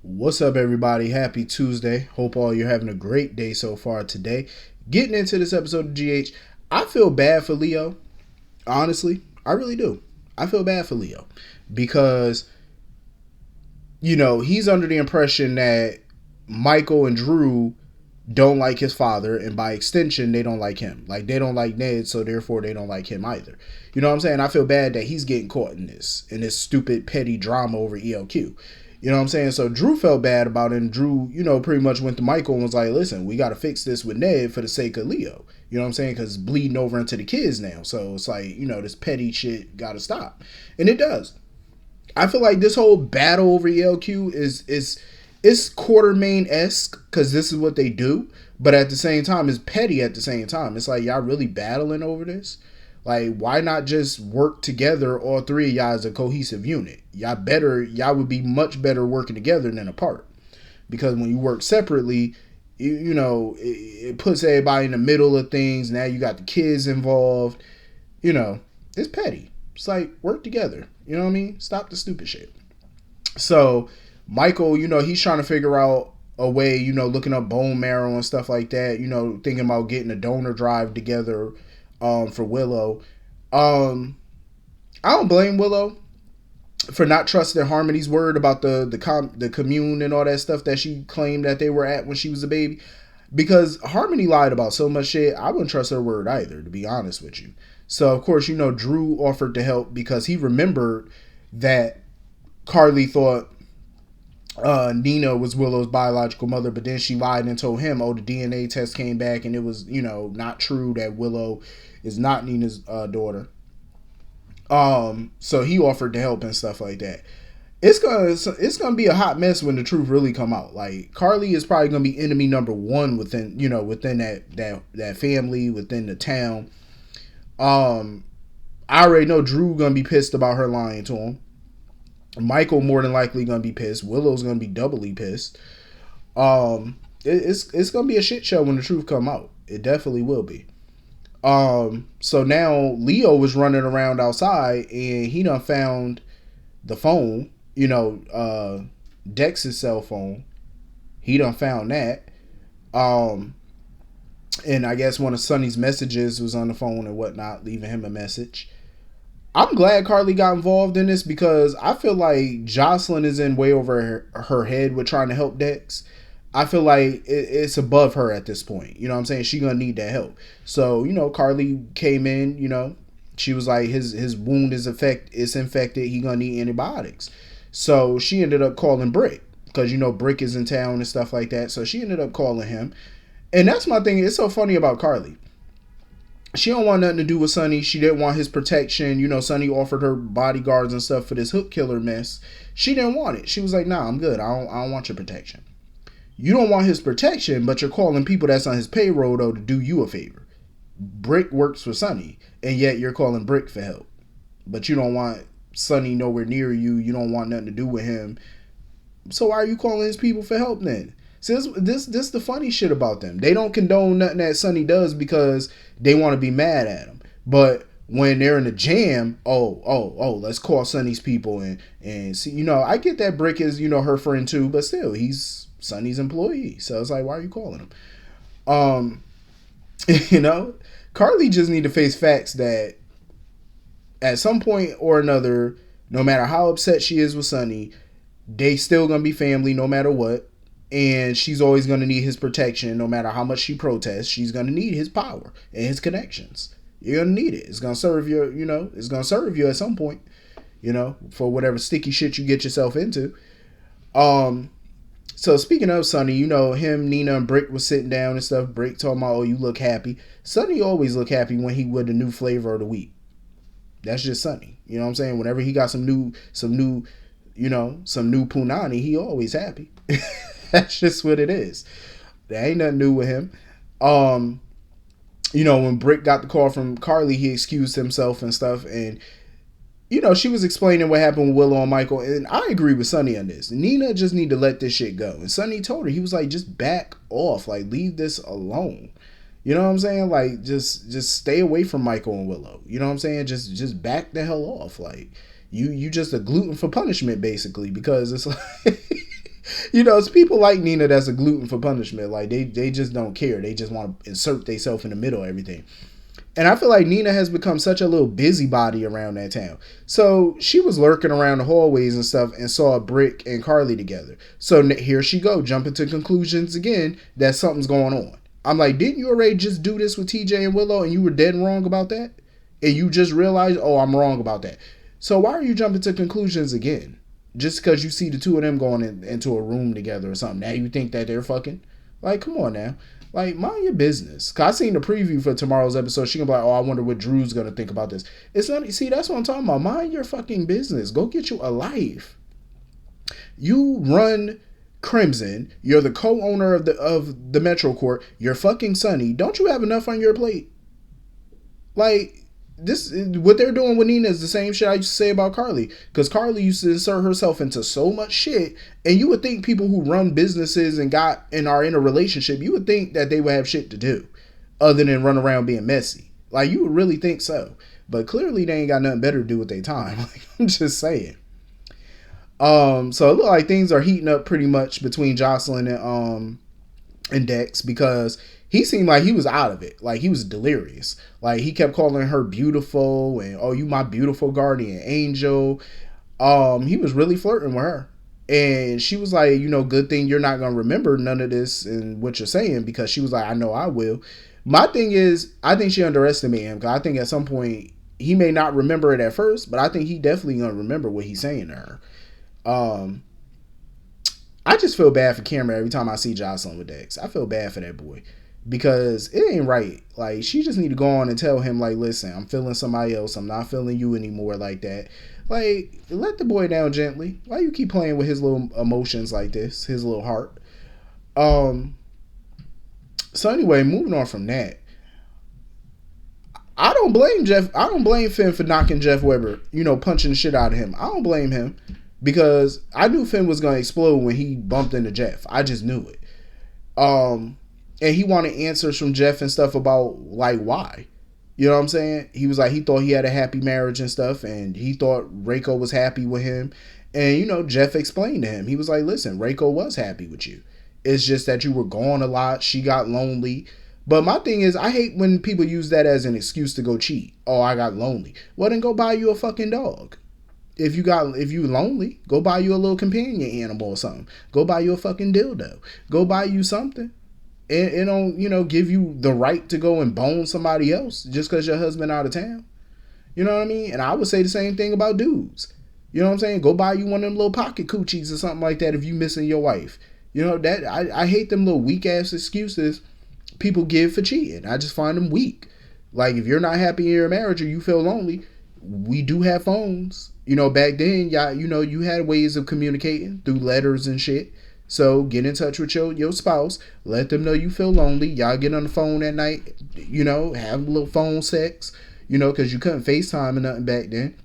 What's up, everybody? Happy Tuesday. Hope all you're having a great day so far today. Getting into this episode of GH, I feel bad for Leo. Honestly, I really do. I feel bad for Leo because, he's under the impression that Michael and Drew don't like his father, and by extension, they don't like him. Like, they don't like Ned, so therefore they don't like him either. You know what I'm saying? I feel bad that he's getting caught in this stupid, petty drama over ELQ. You know what I'm saying? So Drew felt bad about it, and Drew, pretty much went to Michael and was like, listen, we got to fix this with Ned for the sake of Leo. You know what I'm saying? Because it's bleeding over into the kids now. So it's like, this petty shit got to stop. And it does. I feel like this whole battle over ELQ is Quartermain-esque because this is what they do. But at the same time, it's petty at the same time. It's like, y'all really battling over this? Like, why not just work together, all three of y'all, as a cohesive unit? Y'all would be much better working together than apart. Because when you work separately, it puts everybody in the middle of things. Now you got the kids involved. It's petty. It's like, work together. You know what I mean? Stop the stupid shit. So, Michael, he's trying to figure out a way, looking up bone marrow and stuff like that, thinking about getting a donor drive together for Willow. I don't blame Willow for not trusting Harmony's word about the commune and all that stuff that she claimed that they were at when she was a baby. Because Harmony lied about so much shit, I wouldn't trust her word either, to be honest with you. So, of course, Drew offered to help because he remembered that Carly thought Nina was Willow's biological mother, but then she lied and told him, the DNA test came back and it was, not true that Willow is not Nina's daughter. So he offered to help and stuff like that. It's gonna be a hot mess when the truth really come out. Like, Carly is probably gonna be enemy number one within that family, within the town. I already know Drew gonna be pissed about her lying to him. Michael more than likely gonna be pissed. Willow's gonna be doubly pissed. It's gonna be a shit show when the truth come out. It definitely will be. So now Leo was running around outside and he done found the phone, Dex's cell phone. He done found that. And I guess one of Sonny's messages was on the phone and whatnot, leaving him a message. I'm glad Carly got involved in this because I feel like Jocelyn is in way over her head with trying to help Dex. I feel like it's above her at this point. You know what I'm saying? She gonna need that help. So, Carly came in, she was like, his wound is infected. He gonna need antibiotics. So she ended up calling Brick because, Brick is in town and stuff like that. So she ended up calling him. And that's my thing. It's so funny about Carly. She don't want nothing to do with Sonny. She didn't want his protection. Sonny offered her bodyguards and stuff for this hook killer mess. She didn't want it. She was like, nah, I'm good. I don't want your protection. You don't want his protection, but you're calling people that's on his payroll, though, to do you a favor. Brick works for Sonny, and yet you're calling Brick for help. But you don't want Sonny nowhere near you. You don't want nothing to do with him. So why are you calling his people for help then? See, this the funny shit about them. They don't condone nothing that Sonny does because they want to be mad at him. But when they're in a jam, let's call Sonny's people and see, I get that Brick is, her friend too, but still, he's Sonny's employee. So it's like, why are you calling him? Carly just need to face facts that at some point or another, no matter how upset she is with Sonny, they still gonna be family no matter what. And she's always going to need his protection no matter how much she protests. She's going to need his power and his connections. You're going to need it. It's going to serve you, it's going to serve you at some point, for whatever sticky shit you get yourself into. So speaking of Sonny, him, Nina, and Brick was sitting down and stuff. Brick talking about, you look happy. Sonny always look happy when he with a new flavor of the week. That's just Sonny. You know what I'm saying? Whenever he got some new punani, he always happy. That's just what it is. There ain't nothing new with him. When Brick got the call from Carly, he excused himself and stuff. And, she was explaining what happened with Willow and Michael. And I agree with Sonny on this. Nina just need to let this shit go. And Sonny told her, he was like, just back off. Like, leave this alone. You know what I'm saying? Like, just stay away from Michael and Willow. You know what I'm saying? Just back the hell off. Like, you just a gluten for punishment, basically. Because it's like... It's people like Nina that's a gluten for punishment. Like they just don't care. They just want to insert themselves in the middle of everything. And I feel like Nina has become such a little busybody around that town. So she was lurking around the hallways and stuff and saw Brick and Carly together. So here she go, jumping to conclusions again that something's going on. I'm like, didn't you already just do this with TJ and Willow and you were dead wrong about that? And you just realized, oh, I'm wrong about that. So why are you jumping to conclusions again? Just because you see the two of them going into a room together or something. Now you think that they're fucking? Like, come on now. Like, mind your business. Cause I seen the preview for tomorrow's episode. She gonna be like, oh, I wonder what Drew's gonna think about this. It's not. See, that's what I'm talking about. Mind your fucking business. Go get you a life. You run Crimson. You're the co-owner of the Metro Court. You're fucking Sunny. Don't you have enough on your plate? Like, this, what they're doing with Nina is the same shit I used to say about Carly. Because Carly used to insert herself into so much shit, and you would think people who run businesses and are in a relationship, you would think that they would have shit to do other than run around being messy. Like, you would really think so. But clearly they ain't got nothing better to do with their time. Like, I'm just saying. So it looked like things are heating up pretty much between Jocelyn and Dex, because he seemed like he was out of it. Like, he was delirious. Like, he kept calling her beautiful and, oh, you my beautiful guardian angel. He was really flirting with her. And she was like, good thing you're not going to remember none of this and what you're saying, because she was like, I know I will. My thing is, I think she underestimated him, because I think at some point he may not remember it at first, but I think he definitely going to remember what he's saying to her. I just feel bad for Cameron every time I see Jocelyn with Dex. I feel bad for that boy. Because it ain't right. Like, she just need to go on and tell him, like, listen, I'm feeling somebody else. I'm not feeling you anymore like that. Like, let the boy down gently. Why you keep playing with his little emotions like this? His little heart. So anyway, moving on from that. I don't blame Jeff. I don't blame Finn for knocking Jeff Weber, punching the shit out of him. I don't blame him. Because I knew Finn was going to explode when he bumped into Jeff. I just knew it. And he wanted answers from Jeff and stuff about, like, why. You know what I'm saying? He was like, he thought he had a happy marriage and stuff, and he thought Reiko was happy with him. And, Jeff explained to him. He was like, listen, Reiko was happy with you. It's just that you were gone a lot. She got lonely. But my thing is, I hate when people use that as an excuse to go cheat. Oh, I got lonely. Well, then go buy you a fucking dog. If you lonely, go buy you a little companion animal or something. Go buy you a fucking dildo. Go buy you something. And it don't, give you the right to go and bone somebody else just because your husband out of town. You know what I mean? And I would say the same thing about dudes. You know what I'm saying? Go buy you one of them little pocket coochies or something like that if you missing your wife. That I hate them little weak ass excuses people give for cheating. I just find them weak. Like, if you're not happy in your marriage or you feel lonely, we do have phones. Back then, y'all, you had ways of communicating through letters and shit. So get in touch with your spouse. Let them know you feel lonely. Y'all get on the phone at night. Have a little phone sex. Because you couldn't FaceTime or nothing back then.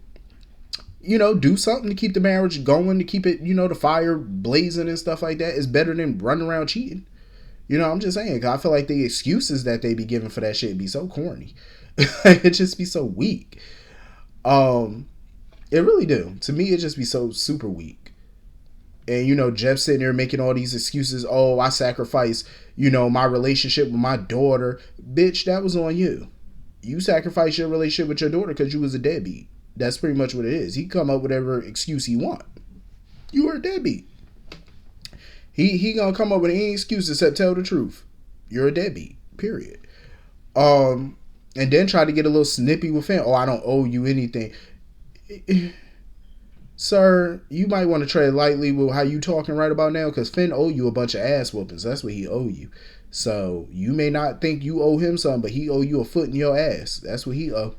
Do something to keep the marriage going, to keep it, the fire blazing and stuff like that. Is better than running around cheating. I'm just saying. Cause I feel like the excuses that they be giving for that shit be so corny. It just be so weak. It really do. To me, it just be so super weak. And, Jeff sitting there making all these excuses. Oh, I sacrificed, my relationship with my daughter. Bitch, that was on you. You sacrificed your relationship with your daughter because you was a deadbeat. That's pretty much what it is. He come up with whatever excuse he want. You were a deadbeat. He gonna come up with any excuse except tell the truth. You're a deadbeat. Period. And then try to get a little snippy with him. Oh, I don't owe you anything. Sir, you might want to tread lightly with how you talking right about now, because Finn owe you a bunch of ass whoopings. That's what he owe you. So you may not think you owe him something, but he owe you a foot in your ass. That's what he owe.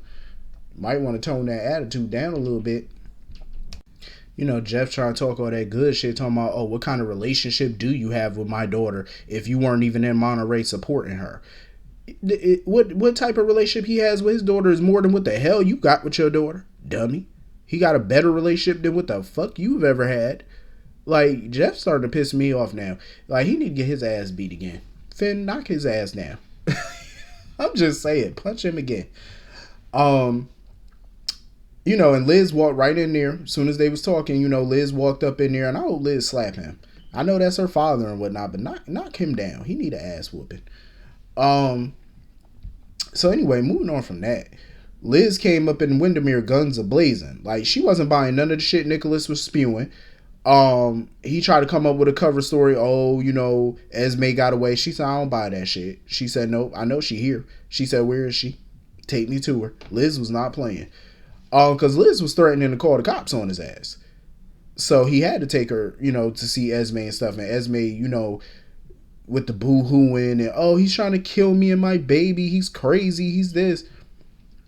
Might want to tone that attitude down a little bit. Jeff trying to talk all that good shit, talking about, oh, what kind of relationship do you have with my daughter if you weren't even in Monterey supporting her? What type of relationship he has with his daughter is more than what the hell you got with your daughter, dummy. He got a better relationship than what the fuck you've ever had. Like, Jeff's starting to piss me off now. Like, he need to get his ass beat again. Finn, knock his ass down. I'm just saying, punch him again. And Liz walked right in there. As soon as they was talking, Liz walked up in there, and I hope Liz slap him. I know that's her father and whatnot, but knock him down. He need an ass whooping. Um. So anyway, moving on from that, Liz came up in Windermere guns a-blazing. Like, she wasn't buying none of the shit Nicholas was spewing. He tried to come up with a cover story. Oh, Esme got away. She said, I don't buy that shit. She said, nope, I know she here. She said, where is she? Take me to her. Liz was not playing. Because Liz was threatening to call the cops on his ass. So he had to take her, to see Esme and stuff. And Esme, with the boo-hooing and, oh, he's trying to kill me and my baby. He's crazy. He's this.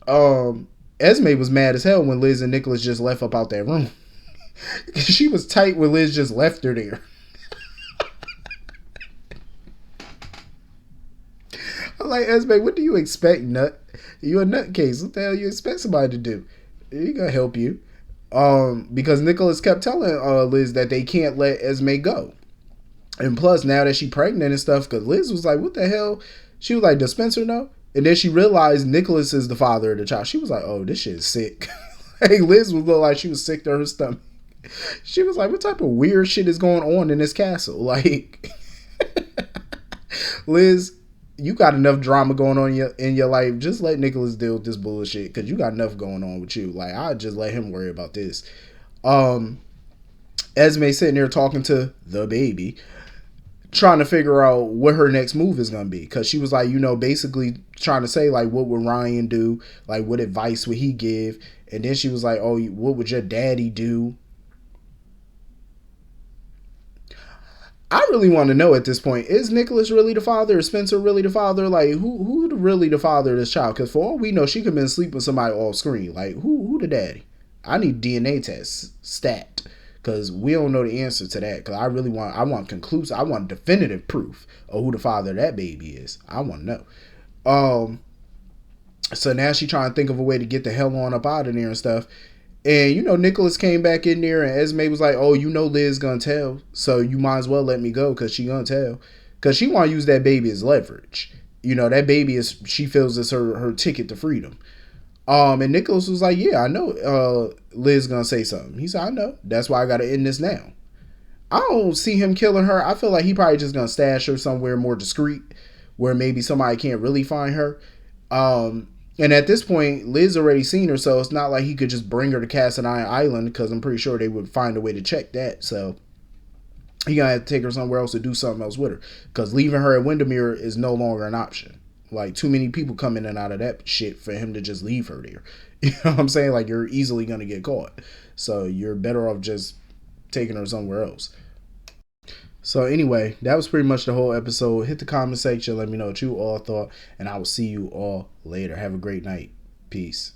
Esme was mad as hell when Liz and Nicholas just left up out that room. She was tight when Liz just left her there. I'm like, Esme, what do you expect, nut? You a nutcase. What the hell you expect somebody to do? He gonna help you. Because Nicholas kept telling Liz that they can't let Esme go. And plus, now that she pregnant and stuff, because Liz was like, what the hell? She was like, does Spencer know? And then she realized Nicholas is the father of the child. She was like, oh, this shit is sick. Hey, Liz was look like she was sick to her stomach. She was like, what type of weird shit is going on in this castle? Like, Liz, you got enough drama going on in your life. Just let Nicholas deal with this bullshit, because you got enough going on with you. Like, I'd just let him worry about this. Esme sitting there talking to the baby, trying to figure out what her next move is going to be. Because she was like, basically trying to say, like, what would Ryan do? Like, what advice would he give? And then she was like, oh, what would your daddy do? I really want to know at this point, is Nicholas really the father? Is Spencer really the father? Like, who really the father of this child? Because for all we know, she could have been asleep with somebody off screen. Like, who the daddy? I need DNA tests stat, because we don't know the answer to that. Because I want conclusive, I want definitive proof of who the father of that baby is. I want to know. So now she trying to think of a way to get the hell on up out of there and stuff. And, Nicholas came back in there and Esme was like, oh, Liz gonna tell. So you might as well let me go, because she gonna tell. Because she want to use that baby as leverage. That baby she feels it's her ticket to freedom. And Nicholas was like, yeah, I know Liz gonna say something. He said, I know. That's why I got to end this now. I don't see him killing her. I feel like he probably just gonna stash her somewhere more discreet, where maybe somebody can't really find her. And at this point, Liz already seen her, so it's not like he could just bring her to Castle Island, because I'm pretty sure they would find a way to check that. So he gonna have to take her somewhere else to do something else with her, because leaving her at Windermere is no longer an option. Like, too many people come in and out of that shit for him to just leave her there. You know what I'm saying? Like, you're easily gonna get caught. So you're better off just taking her somewhere else. So anyway, that was pretty much the whole episode. Hit the comment section. Let me know what you all thought. And I will see you all later. Have a great night. Peace.